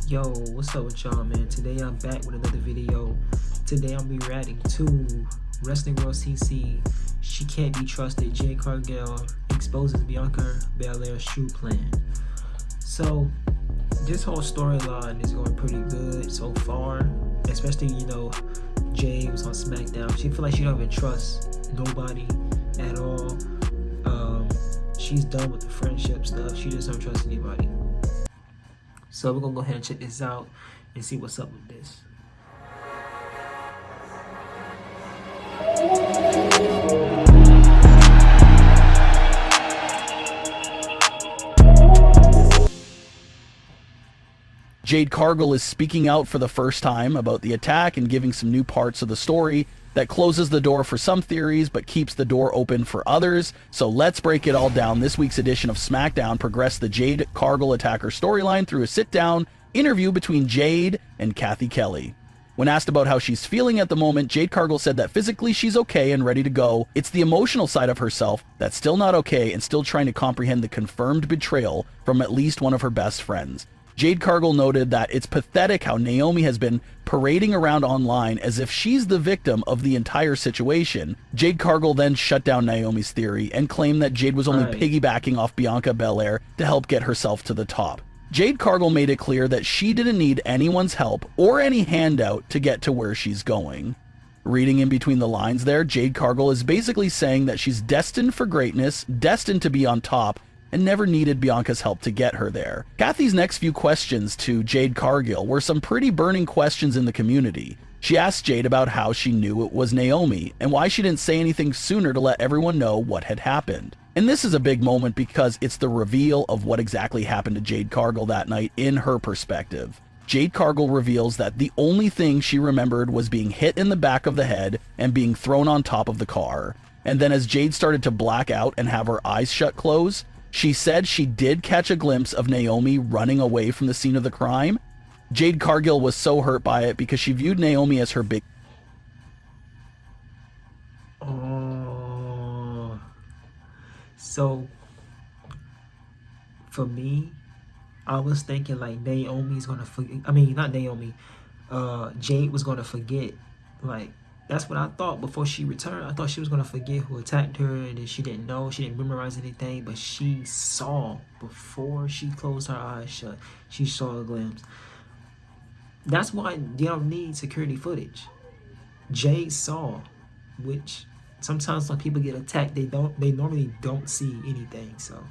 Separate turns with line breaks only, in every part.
Yo, what's up with y'all, man? Today I'm back with another video. Today I'll be reacting to Wrestling World CC. She can't be trusted. Jade Cargill exposes Bianca Belair's true plan. So this whole storyline is going pretty good so far. Especially, Jade was on SmackDown. She feel like she don't even trust nobody at all. She's done with the friendship stuff. She just don't trust anybody. So we're gonna go ahead and check this out and see what's up with this.
Jade Cargill is speaking out for the first time about the attack and giving some new parts of the story that closes the door for some theories but keeps the door open for others. So let's break it all down. This week's edition of SmackDown progressed the Jade Cargill attacker storyline through a sit-down interview between Jade and Kathy Kelly. When asked about how she's feeling at the moment, Jade Cargill said that physically she's okay and ready to go. It's the emotional side of herself that's still not okay and still trying to comprehend the confirmed betrayal from at least one of her best friends. Jade Cargill noted that it's pathetic how Naomi has been parading around online as if she's the victim of the entire situation. Jade Cargill then shut down Naomi's theory and claimed that Jade was only piggybacking off Bianca Belair to help get herself to the top. Jade Cargill made it clear that she didn't need anyone's help or any handout to get to where she's going. Reading in between the lines there, Jade Cargill is basically saying that she's destined for greatness, destined to be on top, and never needed Bianca's help to get her there. Kathy's next few questions to Jade Cargill were some pretty burning questions in the community. She asked Jade about how she knew it was Naomi and why she didn't say anything sooner to let everyone know what had happened. And this is a big moment because it's the reveal of what exactly happened to Jade Cargill that night in her perspective. Jade Cargill reveals that the only thing she remembered was being hit in the back of the head and being thrown on top of the car. And then as Jade started to black out and have her eyes shut close, she said she did catch a glimpse of Naomi running away from the scene of the crime. Jade Cargill was so hurt by it because she viewed Naomi as her big...
Oh, so for me, I was thinking like Naomi's gonna forget. I mean, not Naomi. Jade was gonna forget. Like, that's what I thought before she returned. I thought she was gonna forget who attacked her, and then she didn't know. She didn't memorize anything, but she saw before she closed her eyes shut. She saw a glimpse. That's why you don't need security footage. Jade saw, which sometimes when people get attacked, they normally don't see anything. So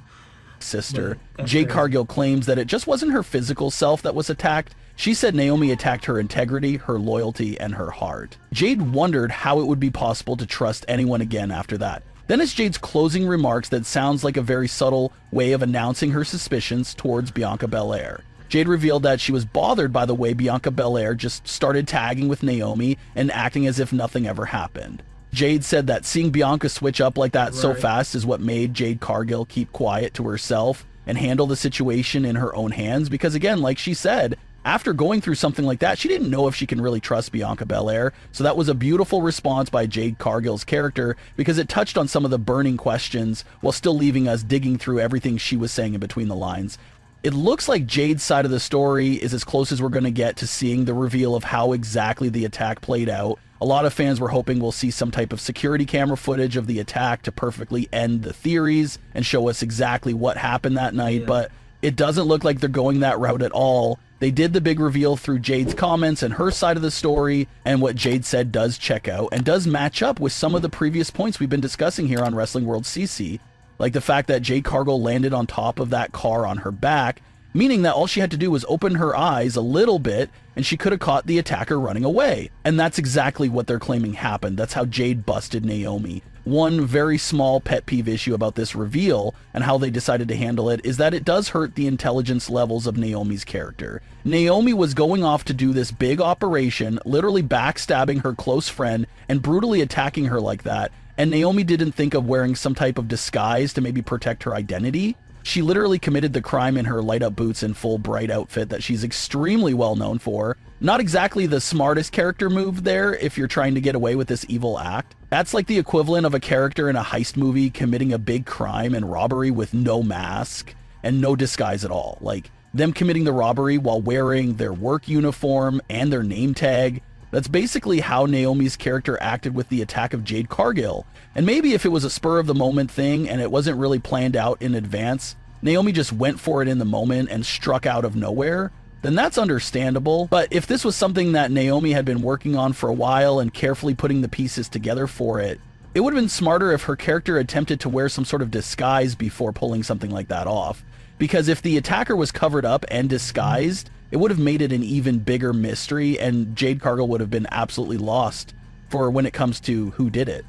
sister. Jade Cargill claims that it just wasn't her physical self that was attacked. She said Naomi attacked her integrity, her loyalty, and her heart. Jade wondered how it would be possible to trust anyone again after that. Then it's Jade's closing remarks that sounds like a very subtle way of announcing her suspicions towards Bianca Belair. Jade revealed that she was bothered by the way Bianca Belair just started tagging with Naomi and acting as if nothing ever happened. Jade said that seeing Bianca switch up like that so fast is what made Jade Cargill keep quiet to herself and handle the situation in her own hands because, again, like she said, after going through something like that, she didn't know if she can really trust Bianca Belair. So that was a beautiful response by Jade Cargill's character because it touched on some of the burning questions while still leaving us digging through everything she was saying in between the lines. It looks like Jade's side of the story is as close as we're going to get to seeing the reveal of how exactly the attack played out. A lot of fans were hoping we'll see some type of security camera footage of the attack to perfectly end the theories and show us exactly what happened that night, but it doesn't look like they're going that route at all. They did the big reveal through Jade's comments and her side of the story, and what Jade said does check out and does match up with some of the previous points we've been discussing here on Wrestling World CC, like the fact that Jade Cargill landed on top of that car on her back, meaning that all she had to do was open her eyes a little bit and she could have caught the attacker running away. And that's exactly what they're claiming happened. That's how Jade busted Naomi. One very small pet peeve issue about this reveal and how they decided to handle it is that it does hurt the intelligence levels of Naomi's character. Naomi was going off to do this big operation, literally backstabbing her close friend and brutally attacking her like that, and Naomi didn't think of wearing some type of disguise to maybe protect her identity. She literally committed the crime in her light-up boots and full bright outfit that she's extremely well known for. Not exactly the smartest character move there if you're trying to get away with this evil act. That's like the equivalent of a character in a heist movie committing a big crime and robbery with no mask and no disguise at all. Like, them committing the robbery while wearing their work uniform and their name tag. That's basically how Naomi's character acted with the attack of Jade Cargill. And maybe if it was a spur of the moment thing and it wasn't really planned out in advance, Naomi just went for it in the moment and struck out of nowhere, then that's understandable. But if this was something that Naomi had been working on for a while and carefully putting the pieces together for it, it would have been smarter if her character attempted to wear some sort of disguise before pulling something like that off. Because if the attacker was covered up and disguised, it would have made it an even bigger mystery, and Jade Cargill would have been absolutely lost for when it comes to who did it.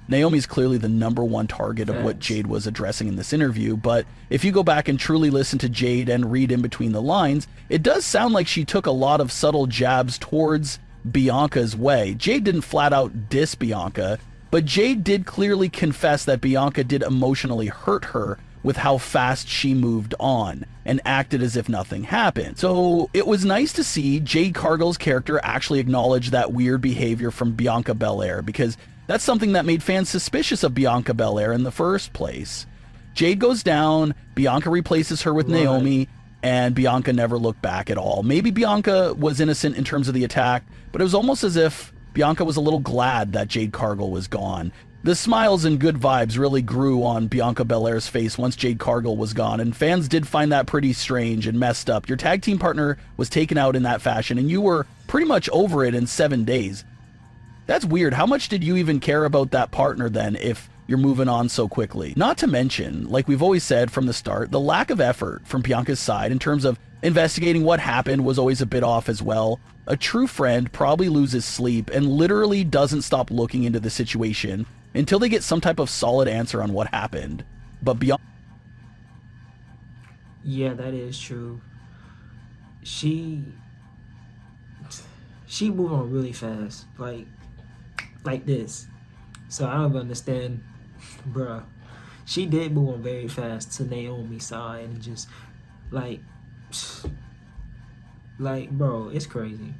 Naomi's clearly the #1 target of what Jade was addressing in this interview, but if you go back and truly listen to Jade and read in between the lines, it does sound like she took a lot of subtle jabs towards Bianca's way. Jade didn't flat out diss Bianca, but Jade did clearly confess that Bianca did emotionally hurt her with how fast she moved on and acted as if nothing happened. So it was nice to see Jade Cargill's character actually acknowledge that weird behavior from Bianca Belair, because that's something that made fans suspicious of Bianca Belair in the first place. Jade goes down, Bianca replaces her with Naomi, and Bianca never looked back at all. Maybe Bianca was innocent in terms of the attack, but it was almost as if Bianca was a little glad that Jade Cargill was gone. The smiles and good vibes really grew on Bianca Belair's face once Jade Cargill was gone, and fans did find that pretty strange and messed up. Your tag team partner was taken out in that fashion, and you were pretty much over it in 7 days. That's weird. How much did you even care about that partner then if you're moving on so quickly? Not to mention, like we've always said from the start, the lack of effort from Bianca's side in terms of investigating what happened was always a bit off as well. A true friend probably loses sleep and literally doesn't stop looking into the situation until they get some type of solid answer on what happened. But Bianca...
Yeah, that is true. She moved on really fast, like this. So I don't understand, bruh. She did move on very fast to Naomi's side and just like, bro, it's crazy.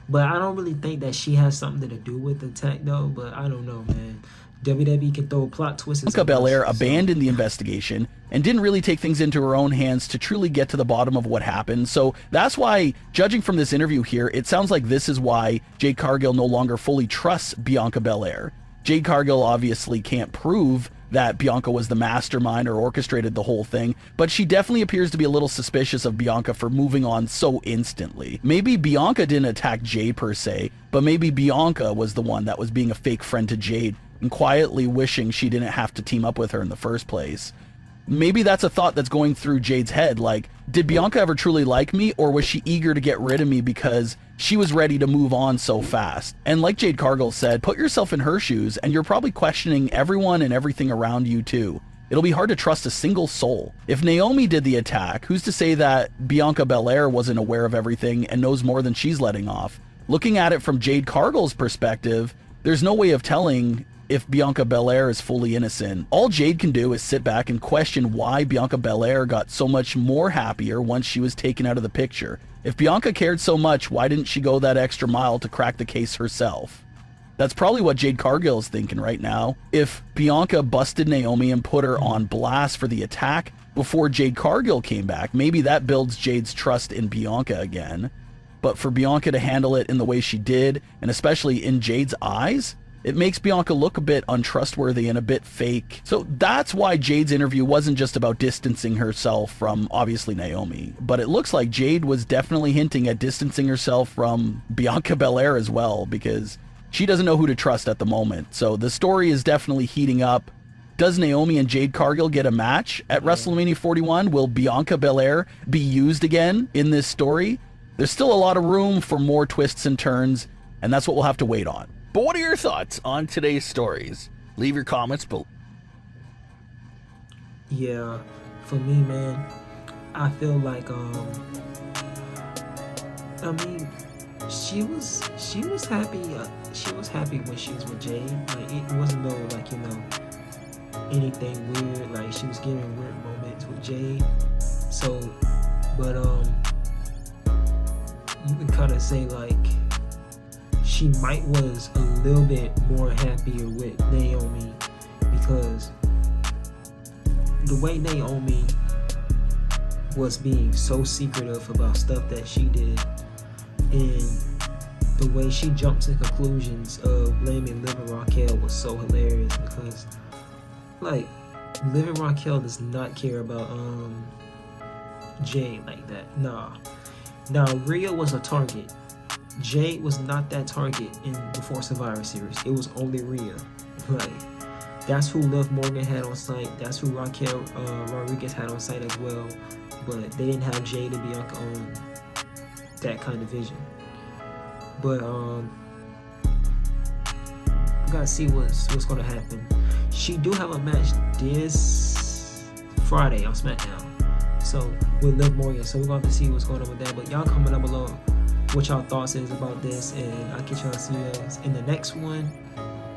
But I don't really think that she has something to do with the attack though. But I don't know, man. WWE can throw plot twists.
Bianca Belair abandoned the investigation and didn't really take things into her own hands to truly get to the bottom of what happened. So that's why, judging from this interview here, it sounds like this is why Jade Cargill no longer fully trusts Bianca Belair. Jade Cargill obviously can't prove that Bianca was the mastermind or orchestrated the whole thing, but she definitely appears to be a little suspicious of Bianca for moving on so instantly. Maybe Bianca didn't attack Jade per se, but maybe Bianca was the one that was being a fake friend to Jade and quietly wishing she didn't have to team up with her in the first place. Maybe that's a thought that's going through Jade's head, like, did Bianca ever truly like me, or was she eager to get rid of me because she was ready to move on so fast? And like Jade Cargill said, put yourself in her shoes and you're probably questioning everyone and everything around you too. It'll be hard to trust a single soul. If Naomi did the attack, who's to say that Bianca Belair wasn't aware of everything and knows more than she's letting off? Looking at it from Jade Cargill's perspective, there's no way of telling if Bianca Belair is fully innocent. All Jade can do is sit back and question why Bianca Belair got so much more happier once she was taken out of the picture. If Bianca cared so much, why didn't she go that extra mile to crack the case herself? That's probably what Jade Cargill is thinking right now. If Bianca busted Naomi and put her on blast for the attack before Jade Cargill came back, maybe that builds Jade's trust in Bianca again. But for Bianca to handle it in the way she did, and especially in Jade's eyes, it makes Bianca look a bit untrustworthy and a bit fake. So that's why Jade's interview wasn't just about distancing herself from, obviously, Naomi. But it looks like Jade was definitely hinting at distancing herself from Bianca Belair as well, because she doesn't know who to trust at the moment. So the story is definitely heating up. Does Naomi and Jade Cargill get a match at WrestleMania 41? Will Bianca Belair be used again in this story? There's still a lot of room for more twists and turns, and that's what we'll have to wait on. But what are your thoughts on today's stories? Leave your comments below.
Yeah, for me, man, I feel like I mean, she was happy. She was happy when she was with Jade. Like, it wasn't no, like, you know, anything weird. Like, she was getting weird moments with Jade. So, but you can kind of say like she might was a little bit more happier with Naomi, because the way Naomi was being so secretive about stuff that she did, and the way she jumped to conclusions of blaming Liv and Raquel was so hilarious, because like Liv and Raquel does not care about Jade like that. Nah. Now Rhea was a target. Jade was not that target before Survivor Series. It was only Rhea. Like, that's who Liv Morgan had on site. That's who Raquel Rodriguez had on site as well. But they didn't have Jade and Bianca on that kind of vision. But we gotta see what's gonna happen. She do have a match this Friday on SmackDown. So with Liv Morgan. So we're gonna have to see what's going on with that. But y'all comment down below what y'all thoughts is about this, and I'll get y'all to see you guys in the next one.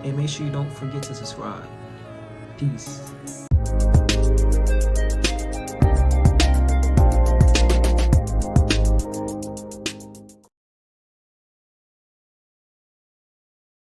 And make sure you don't forget to subscribe. Peace.